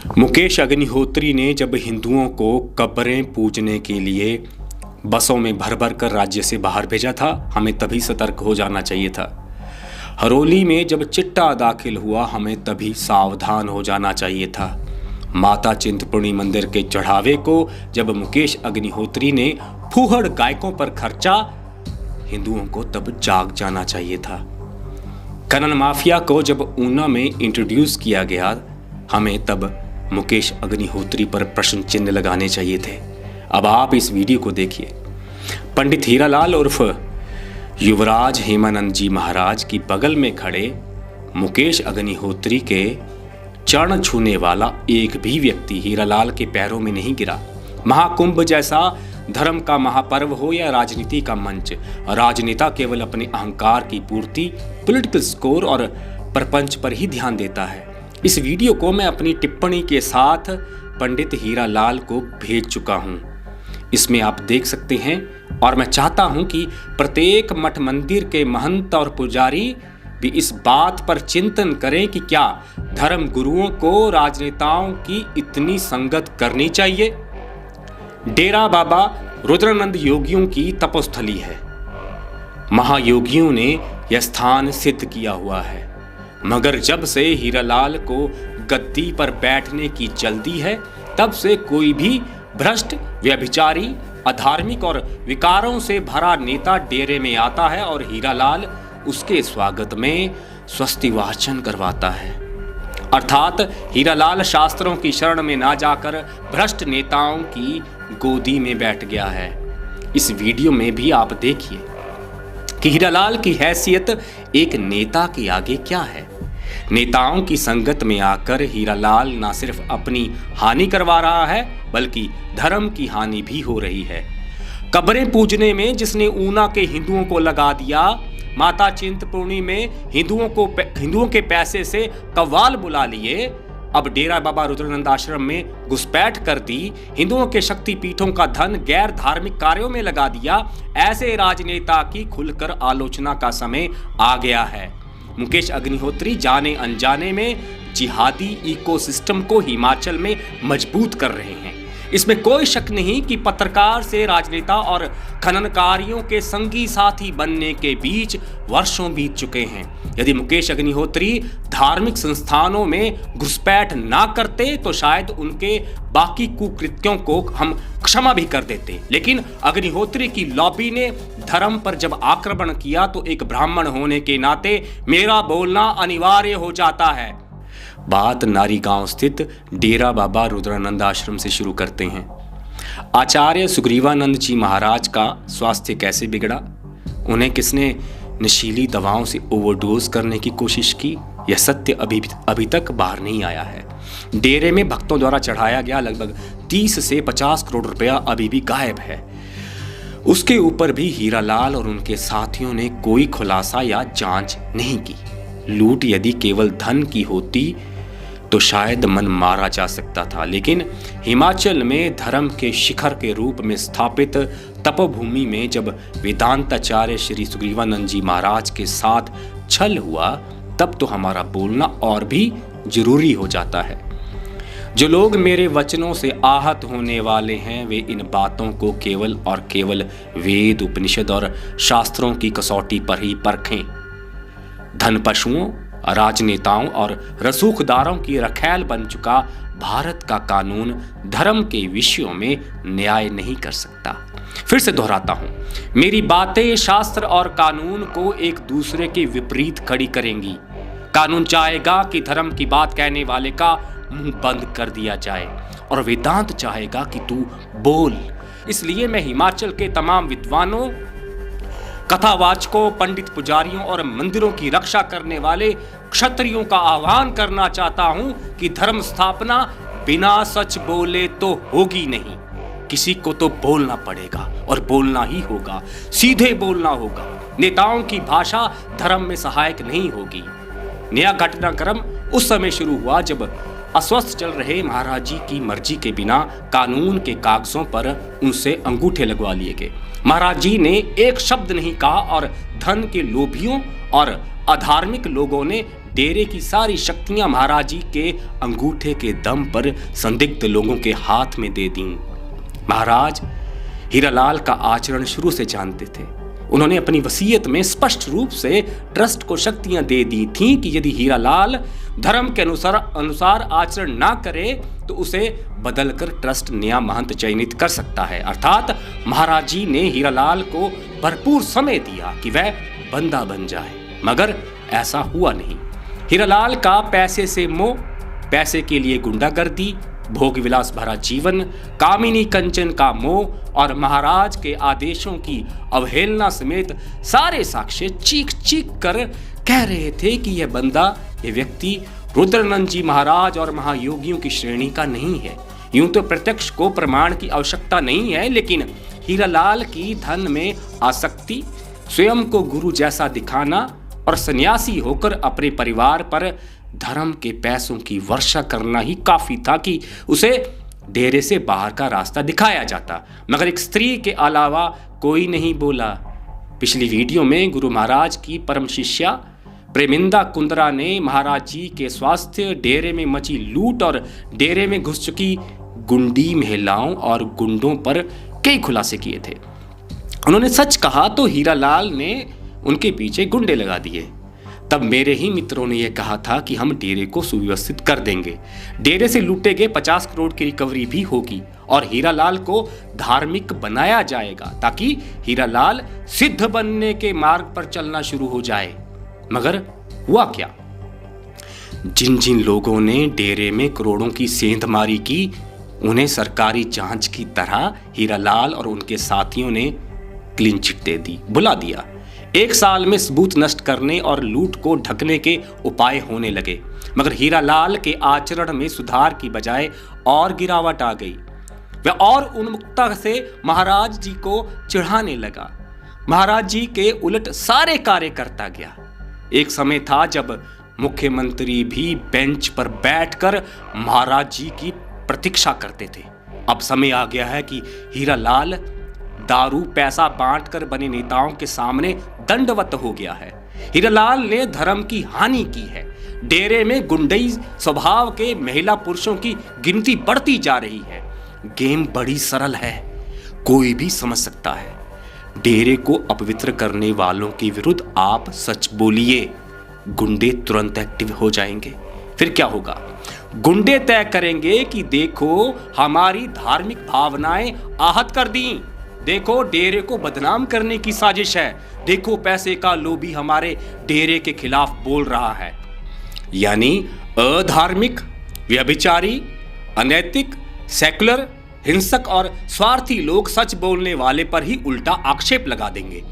मुकेश अग्निहोत्री ने जब हिंदुओं को कब्रें पूजने के लिए बसों में भर भर कर राज्य से बाहर भेजा था, हमें तभी सतर्क हो जाना चाहिए था। हरोली में जब चिट्टा दाखिल हुआ, हमें तभी सावधान हो जाना चाहिए था। माता चिंतपूर्णी मंदिर के चढ़ावे को जब मुकेश अग्निहोत्री ने फूहड़ गायकों पर खर्चा, हिंदुओं को तब जाग जाना चाहिए था। खनन माफिया को जब ऊना में इंट्रोड्यूस किया गया, हमें तब मुकेश अग्निहोत्री पर प्रश्न चिन्ह लगाने चाहिए थे। अब आप इस वीडियो को देखिए। पंडित हीरालाल उर्फ युवराज हेमानंद जी महाराज की बगल में खड़े मुकेश अग्निहोत्री के चरण छूने वाला एक भी व्यक्ति हीरालाल के पैरों में नहीं गिरा। महाकुंभ जैसा धर्म का महापर्व हो या राजनीति का मंच, राजनेता केवल अपने अहंकार की पूर्ति, पॉलिटिकल स्कोर और प्रपंच पर ही ध्यान देता है। इस वीडियो को मैं अपनी टिप्पणी के साथ पंडित हीरालाल को भेज चुका हूं। इसमें आप देख सकते हैं, और मैं चाहता हूं कि प्रत्येक मठ मंदिर के महंत और पुजारी भी इस बात पर चिंतन करें कि क्या धर्म गुरुओं को राजनेताओं की इतनी संगत करनी चाहिए। डेरा बाबा रुद्रानंद योगियों की तपोस्थली है। महायोगियों ने यह स्थान सिद्ध किया हुआ है, मगर जब से हीरालाल को गद्दी पर बैठने की जल्दी है, तब से कोई भी भ्रष्ट, व्यभिचारी, अधार्मिक और विकारों से भरा नेता डेरे में आता है और हीरालाल उसके स्वागत में स्वस्ति वाचन करवाता है। अर्थात हीरालाल शास्त्रों की शरण में ना जाकर भ्रष्ट नेताओं की गोदी में बैठ गया है। इस वीडियो में भी आप देखिए कि हीरालाल की हैसियत एक नेता के आगे क्या है। नेताओं की संगत में आकर हीरालाल न सिर्फ अपनी हानि करवा रहा है, बल्कि धर्म की हानि भी हो रही है। कब्रें पूजने में जिसने ऊना के हिंदुओं को लगा दिया, माता चिंतपूर्णी में हिंदुओं के पैसे से कव्वाल बुला लिए, अब डेरा बाबा रुद्रानंद आश्रम में घुसपैठ कर दी, हिंदुओं के शक्ति पीठों का धन गैर धार्मिक कार्यों में लगा दिया, ऐसे राजनेता की खुलकर आलोचना का समय आ गया है। मुकेश अग्निहोत्री जाने अनजाने में जिहादी इकोसिस्टम को हिमाचल में मजबूत कर रहे हैं। इसमें कोई शक नहीं कि पत्रकार से राजनेता और खननकारियों के संगी साथी बनने के बीच वर्षों बीत चुके हैं। यदि मुकेश अग्निहोत्री धार्मिक संस्थानों में घुसपैठ ना करते तो शायद उनके बाकी कुकृत्यों को हम क्षमा भी कर देते, लेकिन अग्निहोत्री की लॉबी ने धर्म पर जब आक्रमण किया तो एक ब्राह्मण होने के नाते मेरा बोलना अनिवार्य हो जाता है। बात नारी गांव स्थित डेरा बाबा रुद्रानंद आश्रम से शुरू करते हैं। आचार्य सुग्रीवानंद जी महाराज का स्वास्थ्य कैसे बिगड़ा, उन्हें किसने नशीली दवाओं से ओवरडोज करने की कोशिश की, यह सत्य अभी तक बाहर नहीं आया है। डेरे में भक्तों द्वारा चढ़ाया गया लगभग 30 से 50 करोड़ रुपया अभी भी गायब है। उसके ऊपर भी हीरालाल और उनके साथियों ने कोई खुलासा या जांच नहीं की। लूट यदि केवल धन की होती तो शायद मन मारा जा सकता था, लेकिन हिमाचल में धर्म के शिखर के रूप में स्थापित तपोभूमि में जब वेदांताचार्य श्री सुग्रीवानंद जी महाराज के साथ छल हुआ, तब तो हमारा बोलना और भी जरूरी हो जाता है। जो लोग मेरे वचनों से आहत होने वाले हैं, वे इन बातों को केवल और केवल वेद, उपनिषद और शास्त्रों की कसौटी पर ही परखें। धन पशुओं, राजनेताओं और रसूखदारों की रखैल बन चुका भारत का कानून धर्म के विषयों में न्याय नहीं कर सकता। फिर से दोहराता हूं, मेरी बातें शास्त्र और कानून को एक दूसरे के विपरीत खड़ी करेंगी। कानून चाहेगा कि धर्म की बात कहने वाले का मुंह बंद कर दिया जाए, और वेदांत चाहेगा कि तू बोल। इसलिए मैं हिमाचल के तमाम विद्वानों, कथावाचकों, पंडित पुजारियों और मंदिरों की रक्षा करने वाले क्षत्रियों का आह्वान करना चाहता हूं कि धर्म स्थापना बिना सच बोले तो होगी नहीं। किसी को तो बोलना पड़ेगा और बोलना ही होगा, सीधे बोलना होगा। नेताओं की भाषा धर्म में सहायक नहीं होगी। नया घटनाक्रम उस समय शुरू हुआ जब अस्वस्थ चल रहे महाराज जी की मर्जी के बिना कानून के कागजों पर उनसे अंगूठे लगवा लिए गए। महाराज जी ने एक शब्द नहीं कहा और धन के लोभियों और अधार्मिक लोगों ने डेरे की सारी शक्तियां महाराज जी के अंगूठे के दम पर संदिग्ध लोगों के हाथ में दे दी। महाराज हीरालाल का आचरण शुरू से जानते थे। उन्होंने अपनी वसीयत में स्पष्ट रूप से ट्रस्ट को शक्तियां दे दी थीं कि यदि हीरालाल धर्म के अनुसार आचरण ना करे तो उसे बदलकर ट्रस्ट नया महंत चयनित कर सकता है। अर्थात महाराज जी ने हीरालाल को भरपूर समय दिया कि वह बंदा बन जाए, मगर ऐसा हुआ नहीं। हीरालाल का पैसे से मोह, पैसे के लिए गुंडागर्दी, भोग विलास भरा जीवन, कामिनी कंचन का मोह और महाराज के आदेशों की अवहेलना समेत सारे साक्ष्य चीख चीख कर कह रहे थे कि यह बंदा, यह व्यक्ति रुद्रानंद जी महाराज और महायोगियों की श्रेणी का नहीं है। यूं तो प्रत्यक्ष को प्रमाण की आवश्यकता नहीं है, लेकिन हीरालाल की धन में आसक्ति, स्वयं को गुरु जैसा दिखाना और सन्यासी होकर अपने परिवार पर धर्म के पैसों की वर्षा करना ही काफी था कि उसे डेरे से बाहर का रास्ता दिखाया जाता। मगर एक स्त्री के अलावा कोई नहीं बोला। पिछली वीडियो में गुरु महाराज की परम शिष्या प्रेमिंदा कुंद्रा ने महाराज जी के स्वास्थ्य, डेरे में मची लूट और डेरे में घुस चुकी गुंडी महिलाओं और गुंडों पर कई खुलासे किए थे। उन्होंने सच कहा तो हीरालाल ने उनके पीछे गुंडे लगा दिए। तब मेरे ही मित्रों ने यह कहा था कि हम डेरे को सुव्यवस्थित कर देंगे, डेरे से लूटे गए 50 करोड़ की रिकवरी भी होगी और हीरालाल को धार्मिक बनाया जाएगा ताकि हीरालाल सिद्ध बनने के मार्ग पर चलना शुरू हो जाए। मगर हुआ क्या? जिन जिन लोगों ने डेरे में करोड़ों की सेंधमारी की, उन्हें सरकारी जांच की तरह हीरालाल और उनके साथियों ने क्लीन चिट दे दी, बुला दिया। 1 साल में सबूत नष्ट करने और लूट को ढकने के उपाय होने लगे, मगर हीरालाल के आचरण में सुधार की बजाय और गिरावट आ गई। वह और उन्मुखता से महाराज जी को चिढ़ाने लगा। महाराज जी के उलट सारे कार्य करता गया। एक समय था जब मुख्यमंत्री भी बेंच पर बैठकर महाराज जी की प्रतीक्षा करते थे। अब समय आ गया है कि हीरालाल दारू पैसा बांटकर बने नेताओं के सामने दंडवत हो गया है। हीरालाल ने धर्म की हानि की है। डेरे में गुंडई स्वभाव के महिला पुरुषों की गिनती बढ़ती जा रही है। गेम बड़ी सरल है, कोई भी समझ सकता है। डेरे को अपवित्र करने वालों के विरुद्ध आप सच बोलिए, गुंडे तुरंत एक्टिव हो जाएंगे। फिर क्या होगा? गुंडे तय करेंगे कि देखो हमारी धार्मिक भावनाएं आहत कर दी, देखो डेरे को बदनाम करने की साजिश है, देखो पैसे का लोभी हमारे डेरे के खिलाफ बोल रहा है। यानी अधार्मिक, व्यभिचारी, अनैतिक, सेकुलर, हिंसक और स्वार्थी लोग सच बोलने वाले पर ही उल्टा आक्षेप लगा देंगे।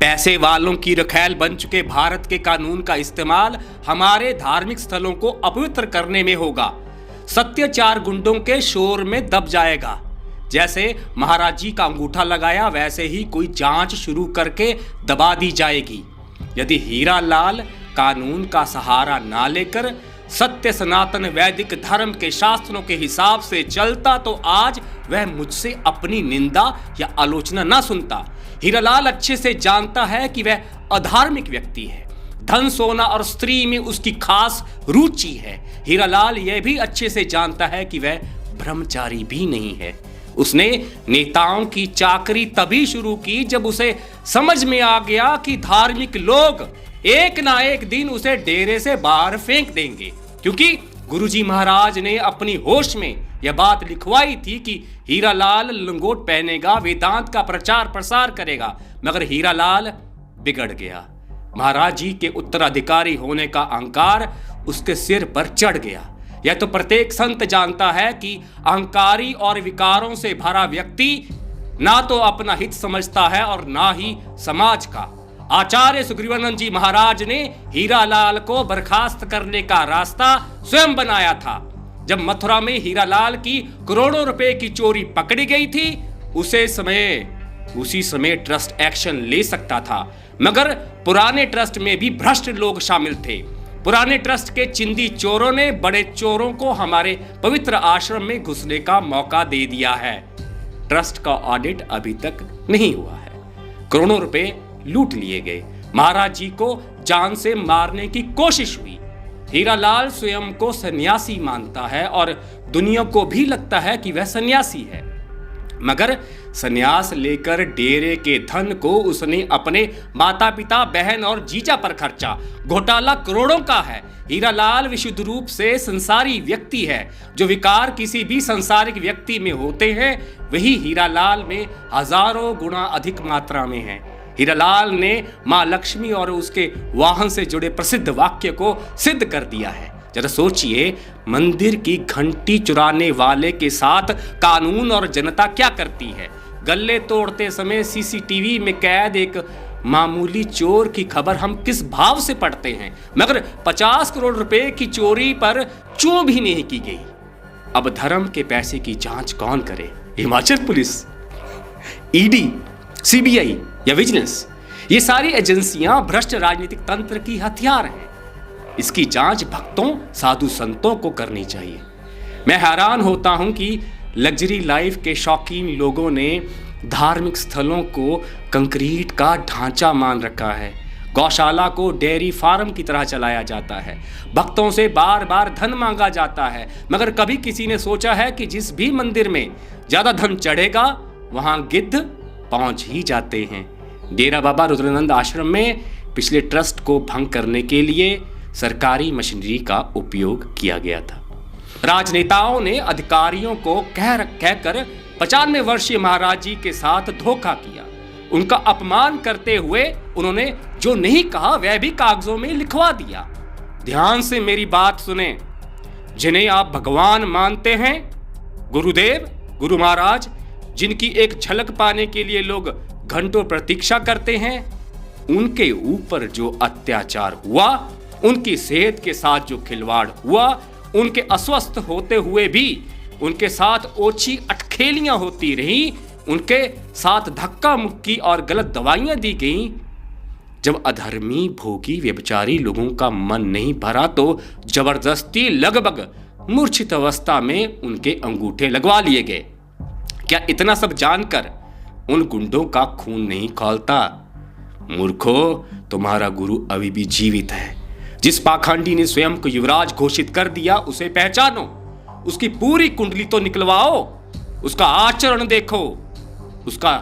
पैसे वालों की रखैल बन चुके भारत के कानून का इस्तेमाल हमारे धार्मिक स्थलों को अपवित्र करने में होगा। सत्य 4 गुंडों के शोर में दब जाएगा। जैसे महाराज जी का अंगूठा लगाया, वैसे ही कोई जांच शुरू करके दबा दी जाएगी। यदि हीरालाल कानून का सहारा ना लेकर सत्य सनातन वैदिक धर्म के शास्त्रों के हिसाब से चलता तो आज वह मुझसे अपनी निंदा या आलोचना ना सुनता। हीरालाल अच्छे से जानता है कि वह अधार्मिक व्यक्ति है। धन, सोना और स्त्री में उसकी खास रुचि है। हीरालाल यह भी अच्छे से जानता है कि वह ब्रह्मचारी भी नहीं है। उसने नेताओं की चाकरी तभी शुरू की जब उसे समझ में आ गया कि धार्मिक लोग एक ना एक दिन उसे डेरे से बाहर फेंक देंगे, क्योंकि गुरुजी महाराज ने अपनी होश में यह बात लिखवाई थी कि हीरालाल लंगोट पहनेगा, वेदांत का प्रचार प्रसार करेगा। मगर हीरालाल बिगड़ गया। महाराज जी के उत्तराधिकारी होने का अहंकार उसके सिर पर चढ़ गया। यह तो प्रत्येक संत जानता है कि अहंकारी और विकारों से भरा व्यक्ति ना तो अपना हित समझता है और ना ही समाज का। आचार्य सुग्रीवानंद जी महाराज ने हीरालाल को बर्खास्त करने का रास्ता स्वयं बनाया था। जब मथुरा में हीरालाल की करोड़ों रुपए की चोरी पकड़ी गई थी, उसी समय ट्रस्ट एक्शन ले सकता था, मगर पुराने ट्रस्ट में भी भ्रष्ट लोग शामिल थे। पुराने ट्रस्ट के चिंदी चोरों ने बड़े चोरों को हमारे पवित्र आश्रम में घुसने का मौका दे दिया है। ट्रस्ट का ऑडिट अभी तक नहीं हुआ है। करोड़ों रुपए लूट लिए गए। महाराज जी को जान से मारने की कोशिश हुई। हीरालाल स्वयं को सन्यासी मानता है और दुनिया को भी लगता है कि वह सन्यासी है, मगर सन्यास लेकर डेरे के धन को उसने अपने माता पिता, बहन और जीजा पर खर्चा। घोटाला करोड़ों का है। हीरालाल विशुद्ध रूप से संसारी व्यक्ति है। जो विकार किसी भी संसारिक व्यक्ति में होते हैं वही हीरालाल में हजारों गुना अधिक मात्रा में है। हीरालाल ने मां लक्ष्मी और उसके वाहन से जुड़े प्रसिद्ध वाक्य को सिद्ध कर दिया है। जरा सोचिए, मंदिर की घंटी चुराने वाले के साथ कानून और जनता क्या करती है। गल्ले तोड़ते समय सीसीटीवी में कैद एक मामूली चोर की खबर हम किस भाव से पढ़ते हैं, मगर 50 करोड़ रुपए की चोरी पर चूं भी नहीं की गई। अब धर्म के पैसे की जांच कौन करे? हिमाचल पुलिस, ईडी, सीबीआई या विजिलेंस? ये सारी एजेंसियां भ्रष्ट राजनीतिक तंत्र की हथियार हैं। इसकी जांच भक्तों, साधु संतों को करनी चाहिए। मैं हैरान होता हूं कि लग्जरी लाइफ के शौकीन लोगों ने धार्मिक स्थलों को कंक्रीट का ढांचा मान रखा है। गौशाला को डेयरी फार्म की तरह चलाया जाता है। भक्तों से बार बार धन मांगा जाता है, मगर कभी किसी ने सोचा है कि जिस भी मंदिर में ज्यादा धन चढ़ेगा वहां गिद्ध पहुंच ही जाते हैं। डेरा बाबा रुद्रानंद आश्रम में पिछले ट्रस्ट को भंग करने के लिए सरकारी मशीनरी का उपयोग किया गया था। राजनेताओं ने अधिकारियों को कहकर 95 वर्षीय महाराज जी के साथ धोखा किया। उनका अपमान करते हुए उन्होंने जो नहीं कहा वह भी कागजों में लिखवा दिया। ध्यान से मेरी बात सुने। जिन्हें आप भगवान मानते हैं, गुरुदेव, गुरु महाराज, जिनकी एक झलक पाने के लिए लोग घंटों प्रतीक्षा करते हैं, उनके ऊपर जो अत्याचार हुआ, उनकी सेहत के साथ जो खिलवाड़ हुआ, उनके अस्वस्थ होते हुए भी उनके साथ ओछी अटखेलियां होती रही, उनके साथ धक्का मुक्की और गलत दवाइयां दी गईं। जब अधर्मी, भोगी, व्यभिचारी लोगों का मन नहीं भरा तो जबरदस्ती लगभग मूर्छित अवस्था में उनके अंगूठे लगवा लिए गए। क्या इतना सब जानकर उन गुंडों का खून नहीं खौलता? मूर्खो, तुम्हारा गुरु अभी भी जीवित है। जिस पाखंडी ने स्वयं को युवराज घोषित कर दिया उसे पहचानो, उसकी पूरी कुंडली तो निकलवाओ, उसका आचरण देखो, उसका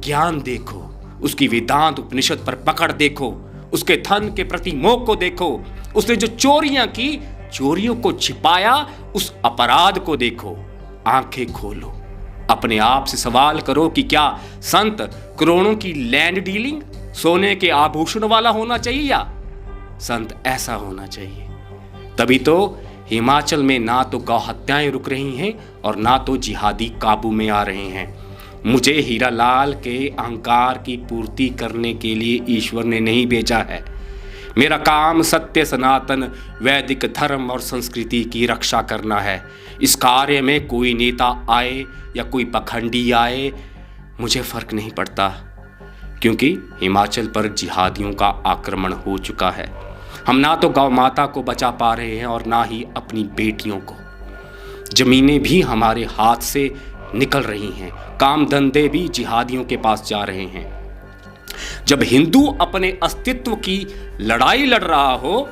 ज्ञान देखो, उसकी वेदांत उपनिषद पर पकड़ देखो, उसके धन के प्रति मोह को देखो, उसने जो चोरियां की, चोरियों को छिपाया, उस अपराध को देखो। आंखें खोलो, अपने आप से सवाल करो कि क्या संत करोड़ों की लैंड डीलिंग, सोने के आभूषण वाला होना चाहिए या संत ऐसा होना चाहिए? तभी तो हिमाचल में ना तो गौ हत्याएं रुक रही हैं और ना तो जिहादी काबू में आ रहे हैं। मुझे हीरालाल के अहंकार की पूर्ति करने के लिए ईश्वर ने नहीं भेजा है। मेरा काम सत्य, सनातन, वैदिक धर्म और संस्कृति की रक्षा करना है। इस कार्य में कोई नेता आए या कोई पखंडी आए, मुझे फर्क नहीं पड़ता, क्योंकि हिमाचल पर जिहादियों का आक्रमण हो चुका है। हम ना तो गौ माता को बचा पा रहे हैं और ना ही अपनी बेटियों को। जमीनें भी हमारे हाथ से निकल रही हैं, काम धंधे भी जिहादियों के पास जा रहे हैं। जब हिंदू अपने अस्तित्व की लड़ाई लड़ रहा हो,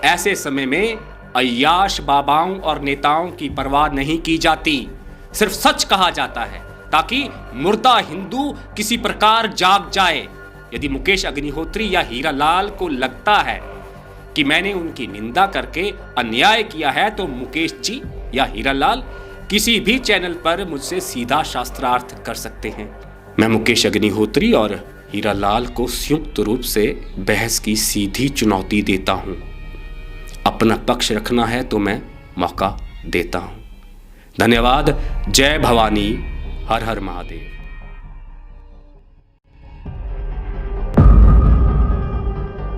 ऐसे समय में अय्याश बाबाओं और नेताओं की परवाह नहीं की जाती। सिर्फ सच कहा जाता है ताकि मुर्दा हिंदू किसी प्रकार जाग जाए। यदि मुकेश अग्निहोत्री या हीरालाल को लगता है कि मैंने उनकी निंदा करके अन्याय किया है, तो मुकेश जी या हीरालाल किसी भी चैनल पर मुझसे सीधा शास्त्रार्थ कर सकते हैं। मैं मुकेश अग्निहोत्री और हीरालाल को संयुक्त रूप से बहस की सीधी चुनौती देता हूं। अपना पक्ष रखना है तो मैं मौका देता हूं। धन्यवाद। जय भवानी, हर हर महादेव।